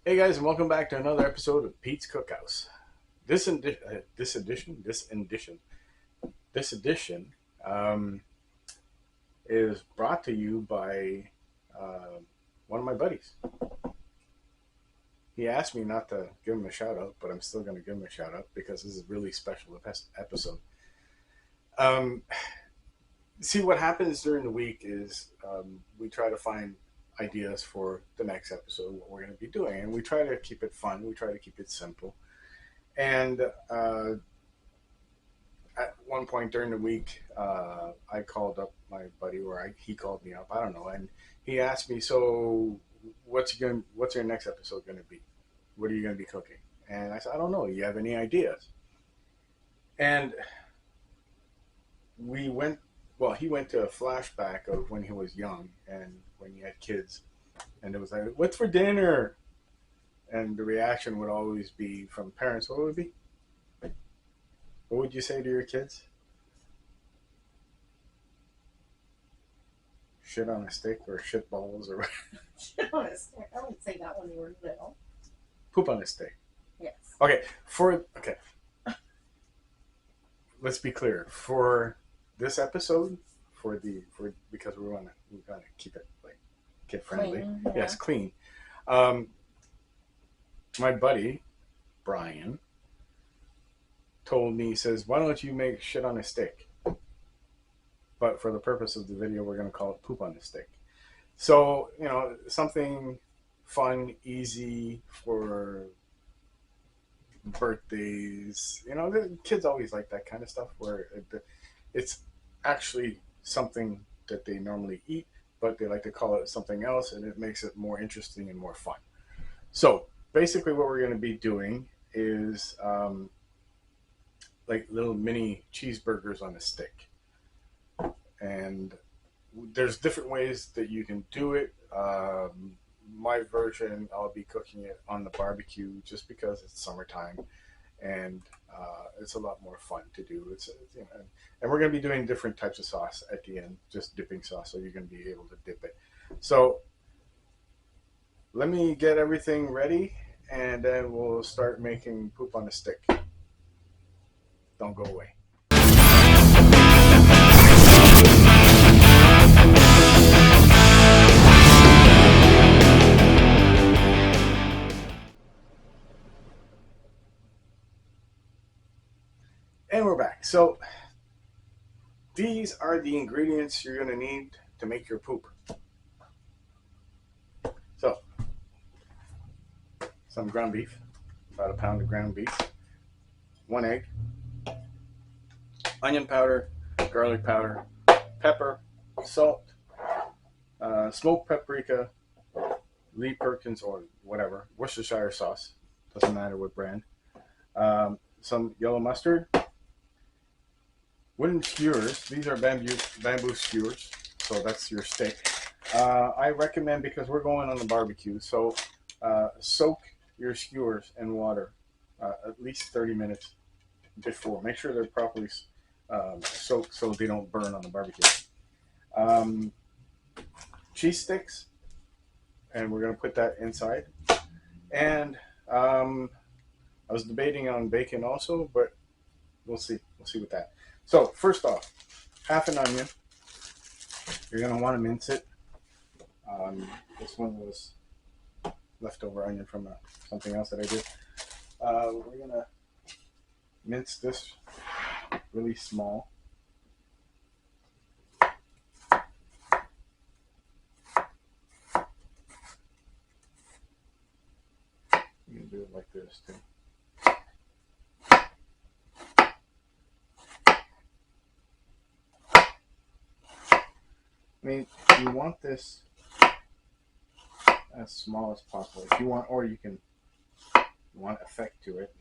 Hey guys, and welcome back to another episode of Pete's Cookhouse. This edition um, is brought to you by one of my buddies. He asked me not to give him a shout out, but I'm still going to give him a shout out because this is a really special episode. Um, See, what happens during the week is we try to find ideas for the next episode, what we're going to be doing, and we try to keep it fun. We try to keep it simple. And at one point during the week, I called up my buddy, or he called me up. I don't know, and he asked me, "So, what's your next episode going to be? What are you going to be cooking?" And I said, "I don't know. You have any ideas?" And we went. Well, he went to a flashback of when he was young and when he had kids, and it was like, "What's for dinner?" And the reaction would always be from parents. What would it be? What would you say to your kids? Shit on a stick or shit balls or Shit on a stick. I wouldn't say that when you were little. poop on a stick. Yes. Okay, let's be clear. For this episode, because we want to keep it like kid friendly. Clean, yeah. Yes, clean. Um, my buddy Brian told me, he says, "Why don't you make shit on a stick?" But for the purpose of the video, we're going to call it poop on a stick. So, something fun, easy for birthdays. The kids always like that kind of stuff where it's actually something that they normally eat, but they like to call it something else, and it makes it more interesting and more fun. So, basically, what we're going to be doing is like little mini cheeseburgers on a stick. And there's different ways that you can do it. My version, I'll be cooking it on the barbecue just because it's summertime, and it's a lot more fun to do. And we're going to be doing different types of sauce at the end, just dipping sauce, so you're going to be able to dip it. So let me get everything ready, and then we'll start making poop on a stick. Don't go away. And we're back. So these are the ingredients you're going to need to make your poop. So some ground beef, about a pound of ground beef, 1 egg, onion powder, garlic powder, pepper, salt, smoked paprika, Lee Perkins or whatever, Worcestershire sauce, doesn't matter what brand, some yellow mustard, wooden skewers. These are bamboo skewers, so that's your stick. I recommend, because we're going on the barbecue, so soak your skewers in water at least 30 minutes before. Make sure they're properly soaked so they don't burn on the barbecue. Cheese sticks, and we're going to put that inside. And I was debating on bacon also, but we'll see. We'll see with that. So first off, half an onion. You're going to want to mince it. This one was leftover onion from something else that I did. We're going to mince this really small. You can do it like this too. I mean, you want this as small as possible. If you want, or you want effect to it,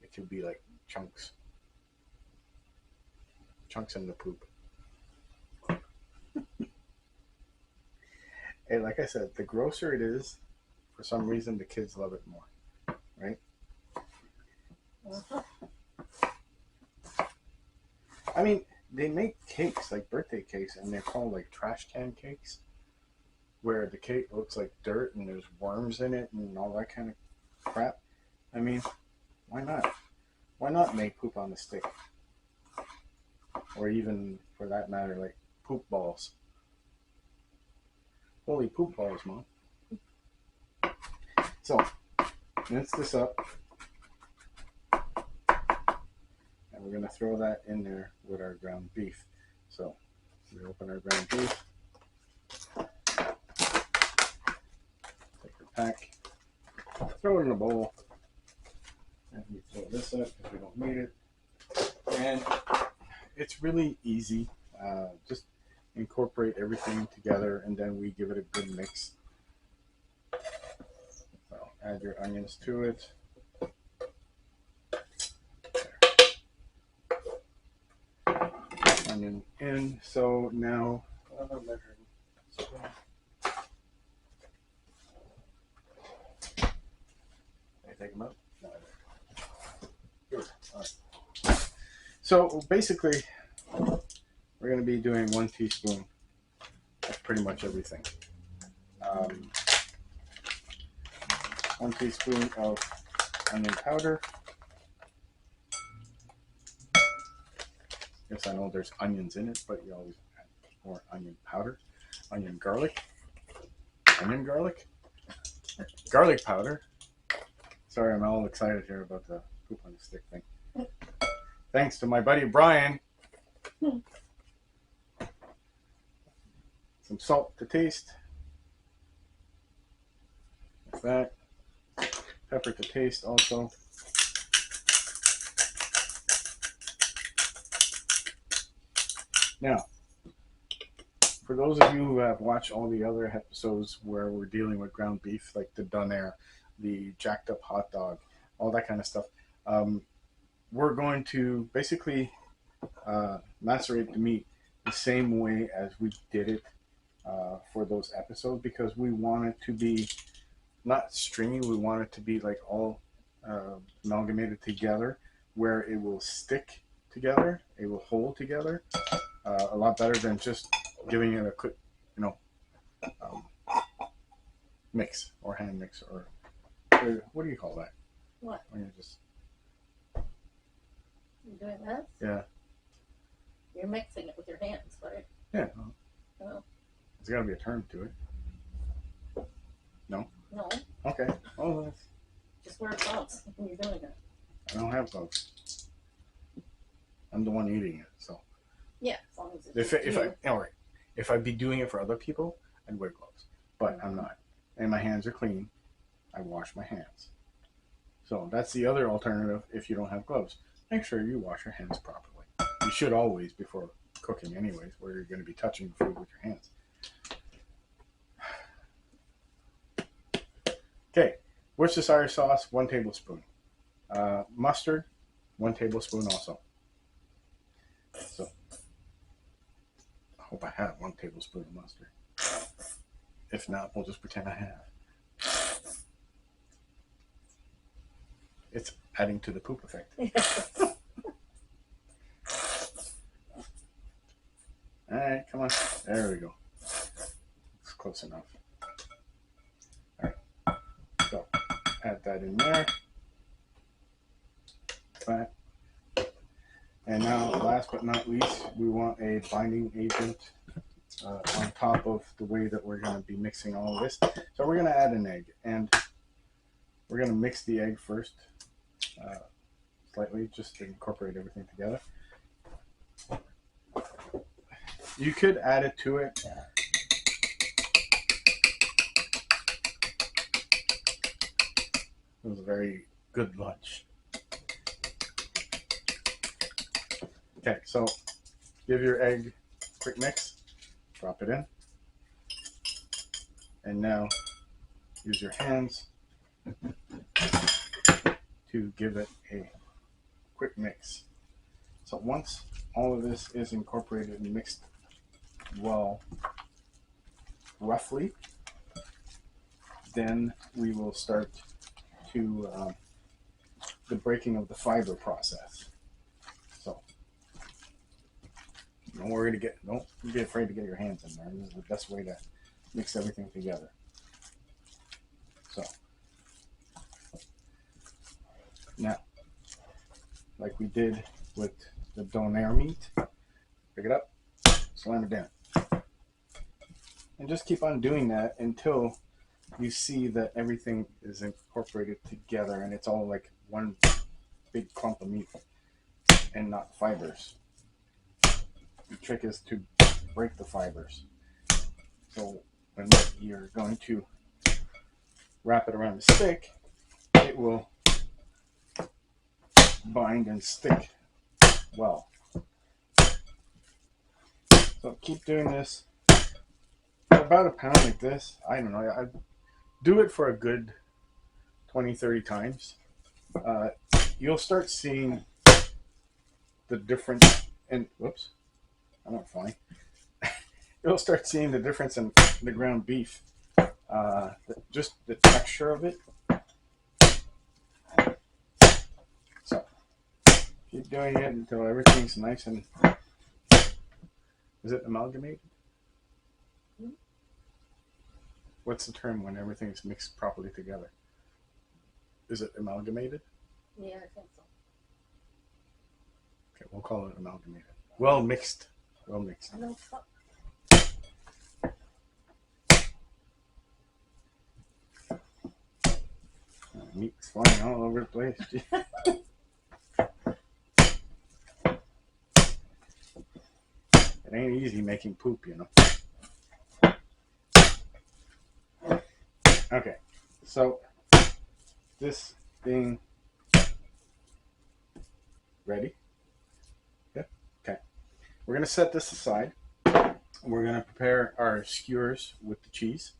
it could be like chunks in the poop. Hey, like I said, the grosser it is, for some reason the kids love it more, right? I mean, they make cakes, like birthday cakes, and they're called like trash can cakes. where the cake looks like dirt and there's worms in it and all that kind of crap. I mean, why not? Why not make poop on the stick? Or even, for that matter, like poop balls. Holy poop balls, Mom. So, mince this up. And we're going to throw that in there with our ground beef. So, we open our ground beef. Take our pack. Throw it in a bowl. And we throw this up because we don't need it. And it's really easy. Just incorporate everything together and then we give it a good mix. So add your onions to it. There. Onion in. So now, take them out? No, good. All right. So basically, we're going to be doing 1 teaspoon of pretty much everything. 1 teaspoon of onion powder. Yes, I know there's onions in it, but you always add more onion powder. Onion garlic. Garlic powder. Sorry, I'm all excited here about the poop on the stick thing. Thanks to my buddy Brian. Some salt to taste. Like that. Pepper to taste also. Now, for those of you who have watched all the other episodes where we're dealing with ground beef, like the donair, the jacked up hot dog, all that kind of stuff, we're going to basically macerate the meat the same way as we did it for those episodes, because we want it to be not stringy. We want it to be like all amalgamated together, where it will stick together, it will hold together a lot better than just giving it a quick, mix or hand mix or what do you call that? What? When you just You're doing this? Yeah. You're mixing it with your hands, right? Yeah. Oh. There's got to be a term to it. No. No. Okay. Oh, that's... Just wear gloves when you're doing it. I don't have gloves. I'm the one eating it, so. Yeah, as long as it's if I'd be doing it for other people, I'd wear gloves, but I'm not, and my hands are clean. I wash my hands. So that's the other alternative. If you don't have gloves, make sure you wash your hands properly. You should always before cooking, anyways, where you're going to be touching food with your hands. Okay, Worcestershire sauce, 1 tablespoon. Mustard, 1 tablespoon also. So, I hope I have 1 tablespoon of mustard. If not, we'll just pretend I have. It's adding to the poop effect. All right, come on. There we go. It's close enough. All right. So, add that in there. That. And now, last but not least, we want a binding agent on top of the way that we're going to be mixing all of this. So we're going to add an egg, and we're going to mix the egg first slightly, just to incorporate everything together. You could add it to it. It was a very good lunch. Okay, so give your egg a quick mix, drop it in, and now use your hands to give it a quick mix. So once all of this is incorporated and mixed well, roughly, then we will start to the breaking of the fiber process. So don't be afraid to get your hands in there. This is the best way to mix everything together. So now, like we did with the donair meat, pick it up, slam it down, and just keep on doing that until you see that everything is incorporated together and it's all like one big clump of meat and not fibers. The trick is to break the fibers. So when you're going to wrap it around the stick, it will bind and stick well. So keep doing this for about a pound like this. I don't know. I do it for a good 20, 30 times. You'll start seeing the difference in, whoops, I'm not flying. You'll start seeing the difference in the ground beef. Just the texture of it. So keep doing it until everything's nice and, is it amalgamated? What's the term when everything's mixed properly together? Is it amalgamated? Yeah, I think so. Okay, we'll call it amalgamated. Well mixed. Well mixed. I know fuck. Meat's flying all over the place. It ain't easy making poop, you know. Okay, so this being ready. Yeah. Okay. We're gonna set this aside. We're gonna prepare our skewers with the cheese.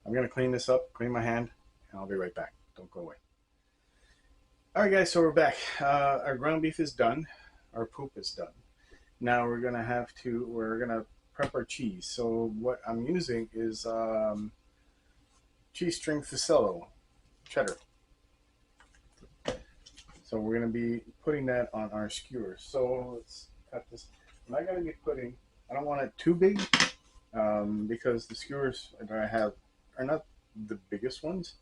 I'm gonna clean this up, clean my hand, and I'll be right back. Don't go away. All right, guys. So we're back. Our ground beef is done. Our poop is done. Now we're gonna prep our cheese. So what I'm using is cheese string Fusillo cheddar. So we're gonna be putting that on our skewers. So let's cut this. I'm not gonna be putting. I don't want it too big because the skewers that I have are not the biggest ones.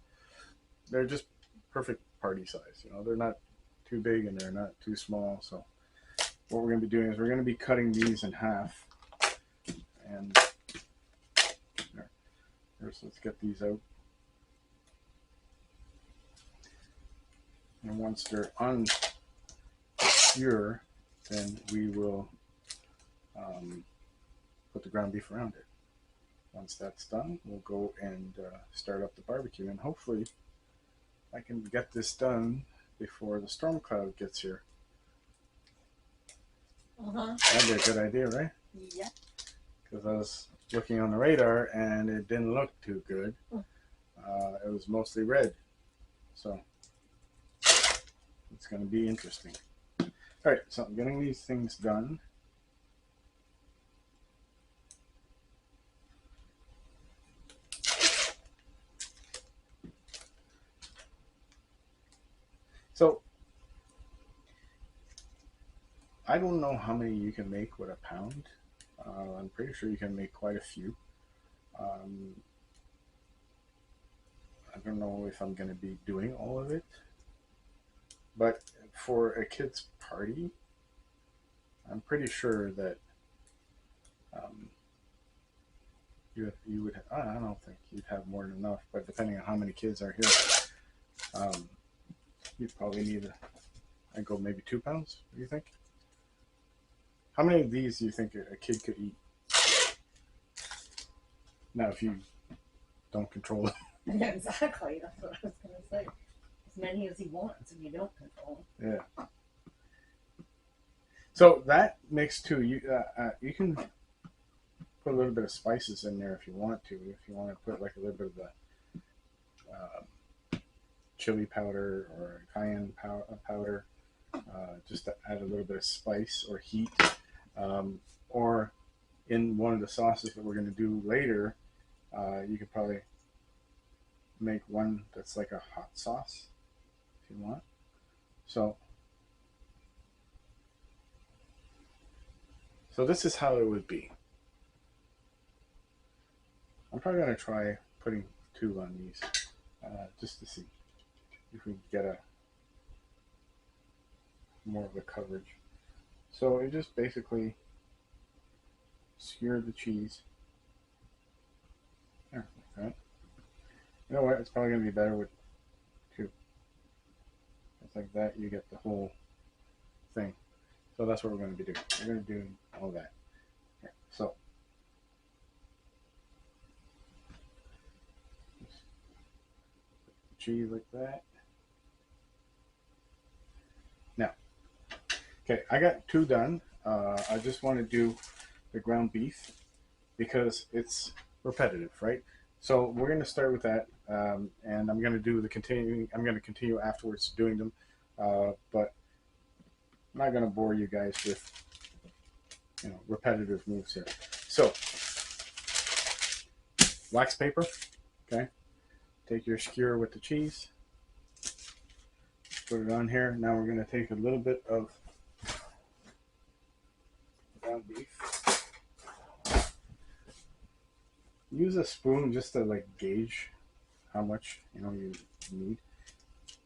They're just perfect party size. You know, they're not too big and they're not too small. So what we're going to be doing is we're going to be cutting these in half. And first, let's get these out. And once they're on the skewer, then we will put the ground beef around it. Once that's done, we'll go and start up the barbecue. And hopefully I can get this done before the storm cloud gets here. That'd be a good idea, right? Yeah. Because I was looking on the radar and it didn't look too good. It was mostly red. So it's going to be interesting. All right, so I'm getting these things done. So I don't know how many you can make with a pound. I'm pretty sure you can make quite a few. I don't know if I'm going to be doing all of it. But for a kid's party, I'm pretty sure that you would. I don't think you'd have more than enough. But depending on how many kids are here, you'd probably need. I'd go maybe 2 pounds. What do you think? How many of these do you think a kid could eat? Now, if you don't control it. Yeah, exactly. That's what I was going to say. As many as he wants, and you don't control him. Yeah. So that mix too, you can put a little bit of spices in there if you want to. If you want to put like a little bit of the chili powder or cayenne powder, just to add a little bit of spice or heat. Or in one of the sauces that we're going to do later, you could probably make one that's like a hot sauce if you want. So this is how it would be. I'm probably going to try putting 2 on these just to see if we get a more of the coverage. So it just basically skewer the cheese. There, like that. You know what? It's probably going to be better with 2. Just like that, you get the whole thing. So that's what we're going to be doing. We're going to do all that. Here. So cheese like that. Now, okay, I got 2 done. I just want to do the ground beef because it's repetitive, right? So we're going to start with that, and I'm going to do the continuing. I'm going to continue afterwards doing them, but I'm not going to bore you guys with repetitive moves here. So wax paper, okay. Take your skewer with the cheese, put it on here. Now we're going to take a little bit of ground beef. Use a spoon just to like gauge how much you need,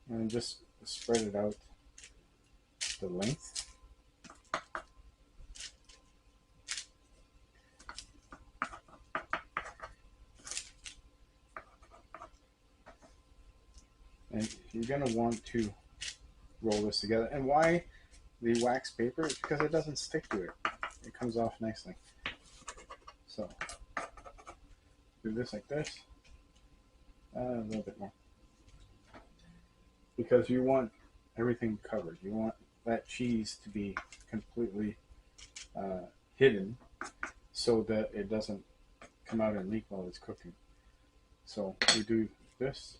and just spread it out the length. And you're going to want to roll this together. And why the wax paper? Is because it doesn't stick to it. It comes off nicely. So do this like this. A little bit more. Because you want everything covered. You want that cheese to be completely hidden so that it doesn't come out and leak while it's cooking. So we do this,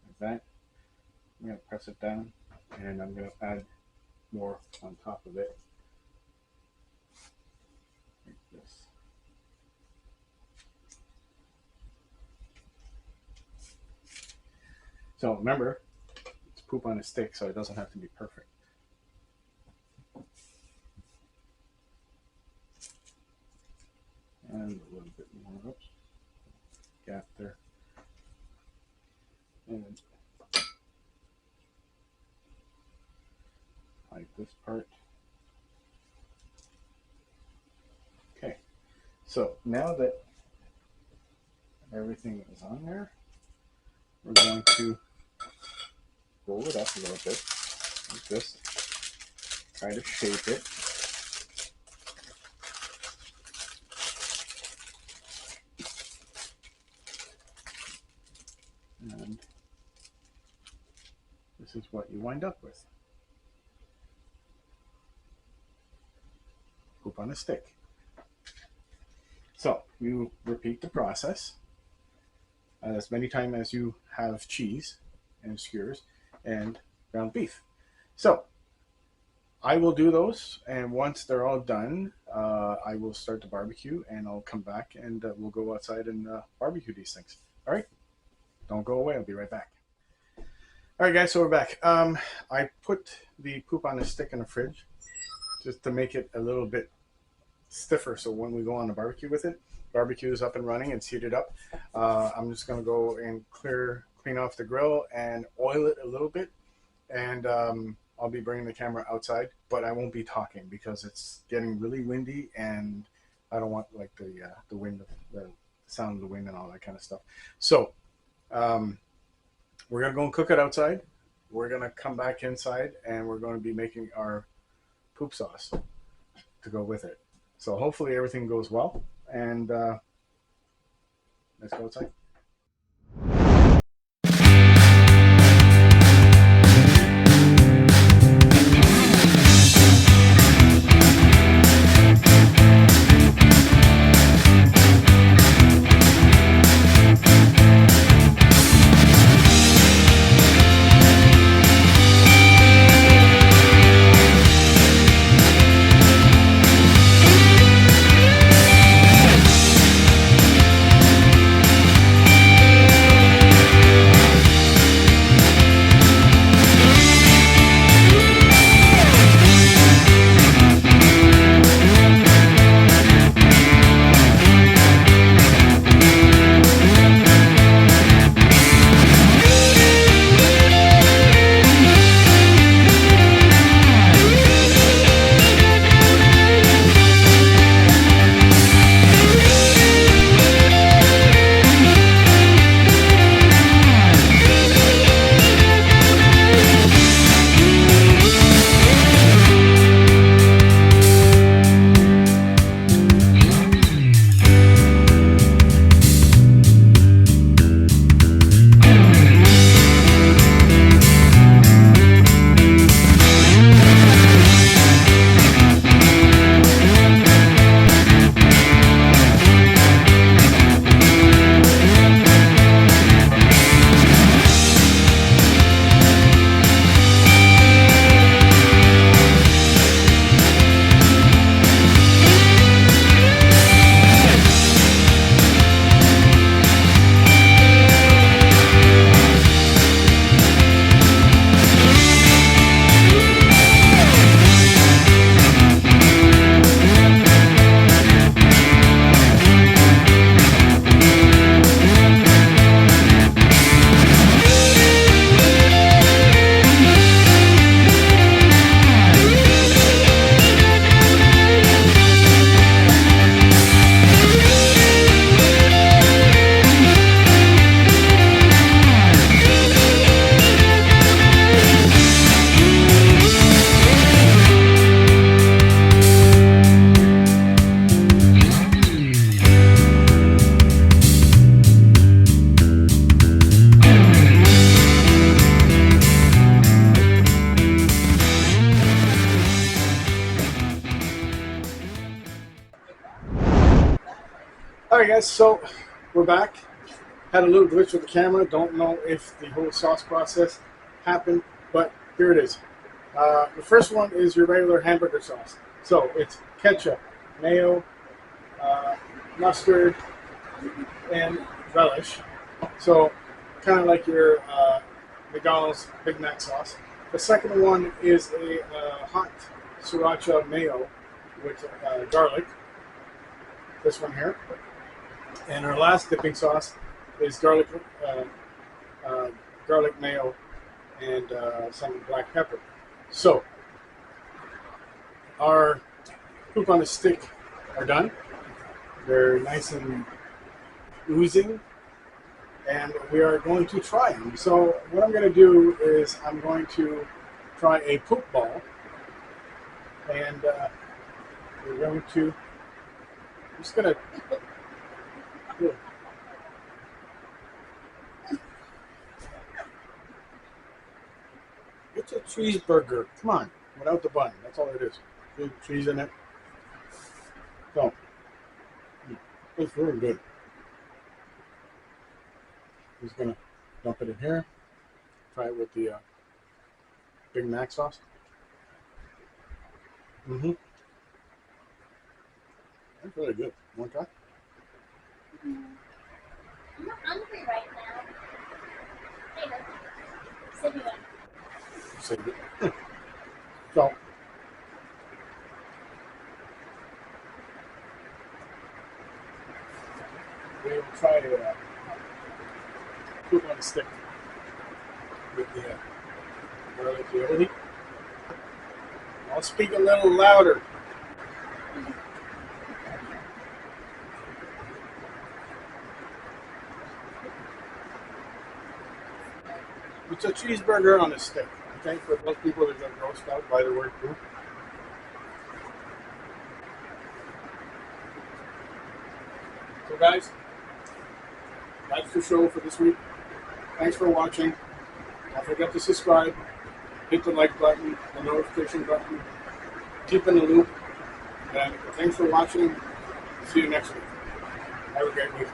like that. I'm going to press it down, and I'm going to add more on top of it, like this. So remember, it's poop on a stick, so it doesn't have to be perfect. And a little bit more, oops, gap there. And like this part. Okay, so now that everything is on there, we're going to roll it up a little bit like this. Try to shape it. And this is what you wind up with. Poop on a stick. So you repeat the process as many times as you have cheese and skewers and ground beef. So I will do those, and once they're all done, I will start the barbecue, and I'll come back and we'll go outside and barbecue these things. All right, don't go away. I'll be right back. All right, guys, so we're back. I put the poop on a stick in the fridge just to make it a little bit stiffer, so when we go on the barbecue with it, barbecue is up and running and heated up. I'm just going to go and clean off the grill and oil it a little bit, and I'll be bringing the camera outside, but I won't be talking because it's getting really windy, and I don't want like the wind, the sound of the wind and all that kind of stuff. So we're going to go and cook it outside. We're going to come back inside, and we're going to be making our poop sauce to go with it. So hopefully everything goes well, and let's go outside. right, guys. So we're back. Had a little glitch with the camera. Don't know if the whole sauce process happened, but here it is. The first one is your regular hamburger sauce. So it's ketchup, mayo, mustard, and relish. So kind of like your McDonald's Big Mac sauce. The second one is a hot sriracha mayo with garlic. This one here. And our last dipping sauce is garlic mayo and some black pepper. So our poop on a stick are done. They're nice and oozing, and we are going to try them. So what I'm going to do is I'm going to try a poop ball, and we're going to. I'm just going to. It's a cheeseburger. Come on, without the bun. That's all it is. Good cheese in it. So, it's really good. Just gonna dump it in here. Try it with the Big Mac sauce. That's really good. Want to try? I'm not hungry right now. Hey, sit here. Save it. So, we will try to poop on a stick with the garlic aioli. I'll speak a little louder. It's a cheeseburger on a stick. Okay, for most people that get grossed out by the word poop. So guys, that's the show for this week. Thanks for watching. Don't forget to subscribe, hit the like button, the notification button, keep in the loop. And thanks for watching. See you next week. Have a great week.